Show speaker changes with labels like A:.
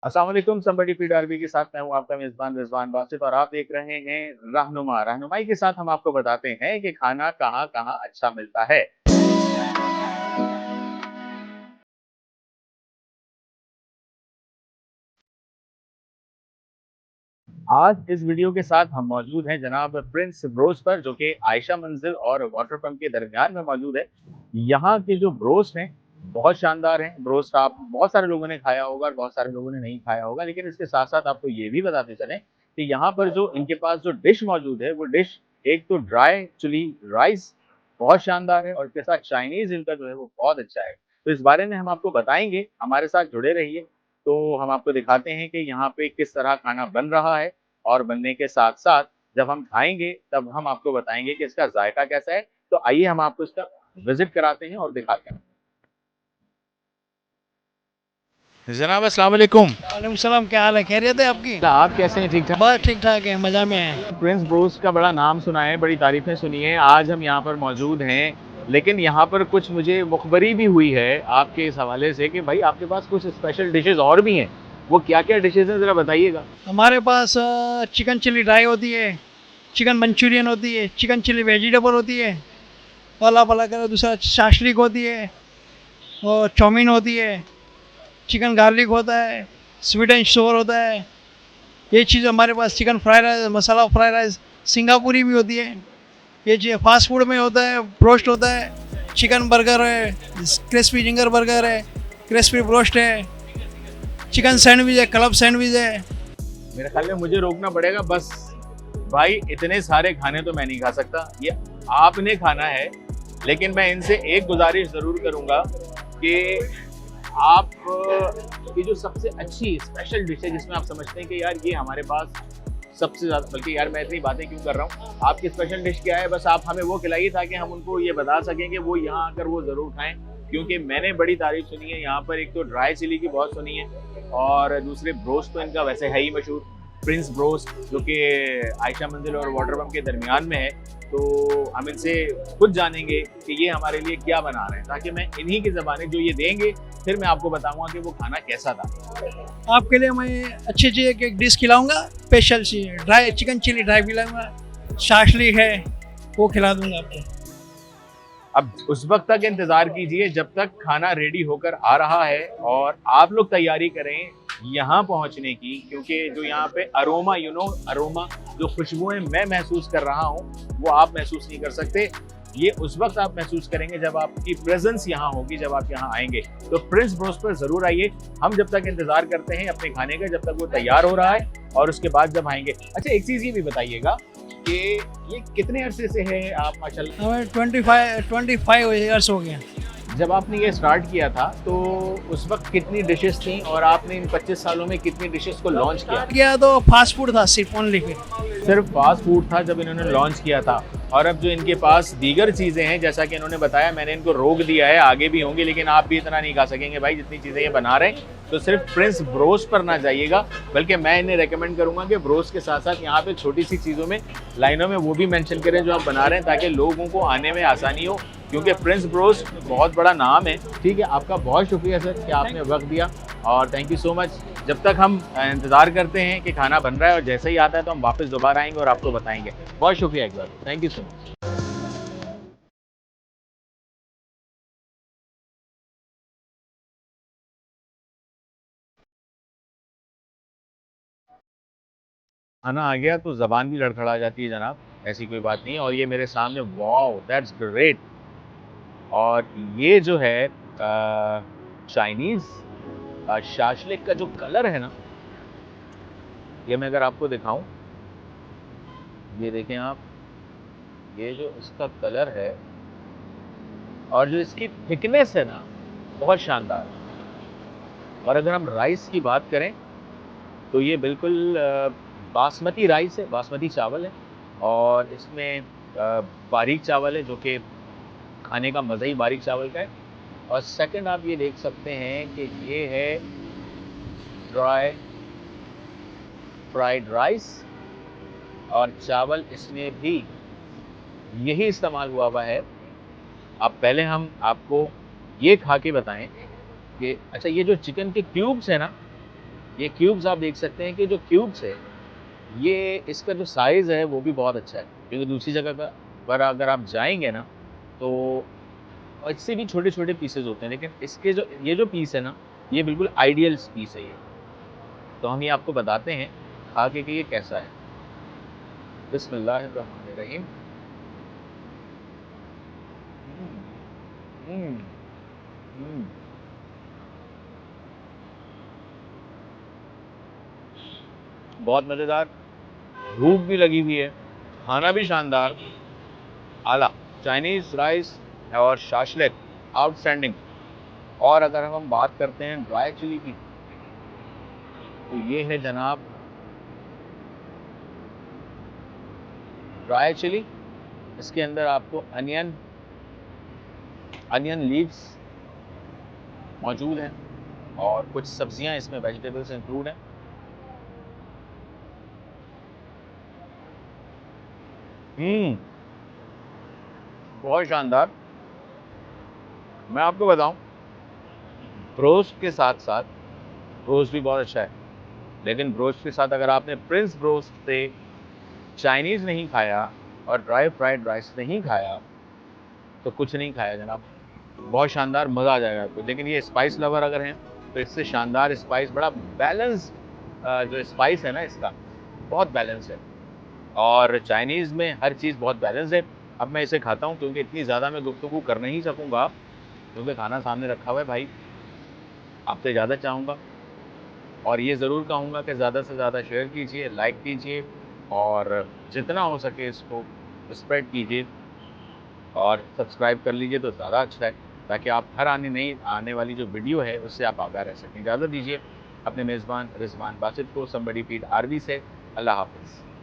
A: अस्सलाम वालेकुम somebody feed RB के साथ मैं हूं आपका मेज़बान रिजवान बासित और आप देख रहे हैं रहनुमाई के साथ हम आपको बताते हैं कि खाना कहाँ-कहाँ अच्छा मिलता है। आज इस वीडियो के साथ हम मौजूद हैं जनाब प्रिंस ब्रोस्ट पर जो कि आयशा मंजिल और वाटर पंप के दरमियान में मौजूद है। यहाँ के जो ब्रोस्ट हैं बहुत शानदार हैं। ब्रोस्ट आप बहुत सारे लोगों ने खाया होगा और बहुत सारे लोगों ने नहीं खाया होगा, लेकिन इसके साथ-साथ आपको ये भी बताते चलें कि यहाँ पर जो इनके पास जो डिश मौजूद है वो डिश एक तो ड्राई चिली राइस बहुत शानदार है और इसके साथ चाइनीज़ इनका जो है वो बहुत अच्छा है। तो इस बारे में हम आपको बताएँगे, हमारे साथ जुड़े रहिए। तो हम आपको दिखाते हैं कि यहाँ पे किस तरह खाना बन रहा है और बनने के साथ-साथ जब हम खाएँगे तब हम आपको बताएँगे कि इसका ज़ायका कैसा है। तो आइए हम आपको इसका विज़िट कराते हैं और दिखाते हैं। जनाब अस्सलाम वालेकुम।
B: वालेकुम सलाम, क्या हाल है? खैरियत है आपकी?
A: आप कैसे हैं? ठीक-ठाक?
B: बस ठीक-ठाक है, मज़ा में हैं।
A: प्रिंस ब्रोस्ट का बड़ा नाम सुना है, बड़ी तारीफ़ें सुनी हैं। आज हम यहाँ पर मौजूद हैं, लेकिन यहाँ पर कुछ मुझे मुख़बरी भी हुई है आपके इस हवाले से कि भाई आपके पास कुछ स्पेशल डिशेज़ और भी हैं। वो क्या-क्या डिशेज़ हैं ज़रा बताइएगा?
B: हमारे पास चिकन चिली ड्राई होती है, चिकन मंचूरियन होती है, चिकन चिली वेजिटेबल होती है, और आप अलग करो दूसरा शाशलिक होती है और चाउमीन होती है, चिकन गार्लिक होता है, स्वीट एंड सोर होता है। ये चीज़ हमारे पास चिकन फ्राइड राइस, मसाला फ्राइड राइस, सिंगापुरी भी होती है। ये चीज़ फास्ट फूड में होता है, ब्रोस्ट होता है, चिकन बर्गर है, क्रिस्पी जिंगर बर्गर है, क्रिस्पी ब्रोस्ट है, चिकन सैंडविच है, क्लब सैंडविच है।
A: मेरे ख्याल में मुझे रोकना पड़ेगा बस। भाई इतने सारे खाने तो मैं नहीं खा सकता, ये आपने खाना है। लेकिन मैं इनसे एक गुजारिश ज़रूर करूँगा कि आप की जो सबसे अच्छी स्पेशल डिश है जिसमें आप समझते हैं कि यार ये हमारे पास सबसे ज़्यादा, बल्कि यार मैं इतनी बातें क्यों कर रहा हूँ, आपकी स्पेशल डिश क्या है बस आप हमें वो खिलाइए ताकि हम उनको ये बता सकें कि वो यहाँ आकर वो ज़रूर खाएँ। क्योंकि मैंने बड़ी तारीफ़ सुनी है यहाँ पर, एक तो ड्राई चिली की बहुत सुनी है और दूसरे ब्रोस्ट तो इनका वैसे है ही मशहूर, प्रिंस ब्रोस्ट जो कि आयशा मंजिल और वाटर पंप के दरमियान में है। तो हम इनसे खुद जानेंगे कि ये हमारे लिए क्या बना रहे हैं ताकि मैं इन्हीं की ज़बानी जो ये देंगे फिर मैं आपको बताऊंगा कि वो खाना कैसा था।
B: आपके लिए मैं अच्छी चीज़ एक डिश खिलाऊंगा, स्पेशल सी ड्राई चिकन चिली ड्राई खिलाऊंगा, शाशली है वो खिला दूंगा आपको।
A: अब उस वक्त तक इंतज़ार कीजिए जब तक खाना रेडी होकर आ रहा है और आप लोग तैयारी करें यहाँ पहुँचने की, क्योंकि जो यहाँ पे अरोमा अरोमा जो खुशबुएं मैं महसूस कर रहा हूँ वो आप महसूस नहीं कर सकते। ये उस वक्त आप महसूस करेंगे जब आपकी प्रेजेंस यहाँ होगी, जब आप यहाँ आएंगे। तो प्रिंस ब्रोस्ट पर ज़रूर आइए। हम जब तक इंतज़ार करते हैं अपने खाने का, जब तक वो तैयार हो रहा है और उसके बाद जब आएंगे। अच्छा एक चीज़ ये भी बताइएगा कि ये कितने अरसे से है आप माशाल्लाह?
B: हमें 25 ईयर्स हो गए।
A: जब आपने ये स्टार्ट किया था तो उस वक्त कितनी डिशेस थी और आपने इन 25 सालों में कितनी डिशेस को लॉन्च किया?
B: किया तो फास्ट फूड था सिर्फ, ओनली फिर
A: सिर्फ फास्ट फूड था जब इन्होंने लॉन्च किया था। और अब जो इनके पास दीगर चीज़ें हैं जैसा कि इन्होंने बताया, मैंने इनको रोक दिया है, आगे भी होंगी लेकिन आप भी इतना नहीं खा सकेंगे भाई जितनी चीज़ें ये बना रहे हैं। तो सिर्फ प्रिंस ब्रोस्ट पर ना जाइएगा, बल्कि मैं इन्हें रेकमेंड करूंगा कि ब्रोस्ट के साथ साथ यहाँ पे छोटी सी चीज़ों में, लाइनों में वो भी मेंशन करें जो आप बना रहे हैं ताकि लोगों को आने में आसानी हो, क्योंकि प्रिंस ब्रोस्ट बहुत बड़ा नाम है। ठीक है, आपका बहुत शुक्रिया सर कि आपने वक्त दिया और थैंक यू सो मच। जब तक हम इंतज़ार करते हैं कि खाना बन रहा है और जैसे ही आता है तो हम वापस दोबारा आएंगे और आपको बताएंगे। बहुत शुक्रिया एक बार, थैंक यू सो मच। खाना आ गया तो ज़बान भी लड़खड़ा जाती है जनाब, ऐसी कोई बात नहीं है। और ये मेरे सामने, वाओ दैट्स ग्रेट। और ये जो है चाइनीज़ शाशलिक का जो कलर है ना, ये मैं अगर आपको दिखाऊं, ये देखें आप, ये जो इसका कलर है और जो इसकी थिकनेस है ना, बहुत शानदार है। और अगर हम राइस की बात करें तो ये बिल्कुल बासमती राइस है, बासमती चावल है और इसमें बारीक चावल है जो कि खाने का मज़ा ही बारीक चावल का है। और सेकंड आप ये देख सकते हैं कि ये है ड्राई फ्राइड राइस और चावल इसमें भी यही इस्तेमाल हुआ है। अब पहले हम आपको ये खा के बताएं कि अच्छा ये जो चिकन के क्यूब्स है ना, ये क्यूब्स आप देख सकते हैं कि जो क्यूब्स है, ये इसका जो साइज़ है वो भी बहुत अच्छा है, क्योंकि दूसरी जगह का पर अगर आप जाएँगे ना, तो इससे भी छोटे-छोटे पीसेज़ होते हैं, लेकिन इसके जो ये जो पीस है ना, ये बिल्कुल आइडियल पीस है ये। तो हम ये आपको बताते हैं खा के कि ये कैसा है। बिस्मिल्लाहिर्रहमानिर्रहीम। हुँ, हुँ, हुँ। बहुत मज़ेदार, भूख भी लगी हुई है, खाना भी शानदार, आला। चाइनीज़ राइस और शाशलिक आउटस्टैंडिंग। और अगर हम बात करते हैं ड्राई चिली की, तो ये है जनाब ड्राई चिली। इसके अंदर आपको अनियन लीव्स मौजूद हैं और कुछ सब्जियां इसमें वेजिटेबल्स इंक्लूड हैं। हम्म, बहुत शानदार। मैं आपको बताऊं, ब्रोस्ट के साथ साथ ब्रोस्ट भी बहुत अच्छा है, लेकिन ब्रोस्ट के साथ अगर आपने प्रिंस ब्रोस्ट से चाइनीज़ नहीं खाया और ड्राई फ्राइड राइस नहीं खाया, तो कुछ नहीं खाया जनाब। बहुत शानदार, मज़ा आ जाएगा आपको। लेकिन ये स्पाइस लवर अगर हैं, तो इससे शानदार स्पाइस, बड़ा बैलेंस जो स्पाइस है ना इसका, बहुत बैलेंस है। और चाइनीज़ में हर चीज़ बहुत बैलेंस है। अब मैं इसे खाता हूँ क्योंकि इतनी ज़्यादा मैं गुफ्तगू कर नहीं सकूँगा, क्योंकि खाना सामने रखा हुआ है भाई। आपसे ज़्यादा चाहूँगा और ये ज़रूर कहूँगा कि ज़्यादा से ज़्यादा शेयर कीजिए, लाइक कीजिए और जितना हो सके इसको स्प्रेड कीजिए और सब्सक्राइब कर लीजिए तो ज़्यादा अच्छा है, ताकि आप हर आने वाली जो वीडियो है उससे आप आगाह रह सकें। इजाज़त दीजिए अपने मेज़बान रिजवान बासित को, समबडी फीड आरवी से। अल्लाह हाफ़िज़।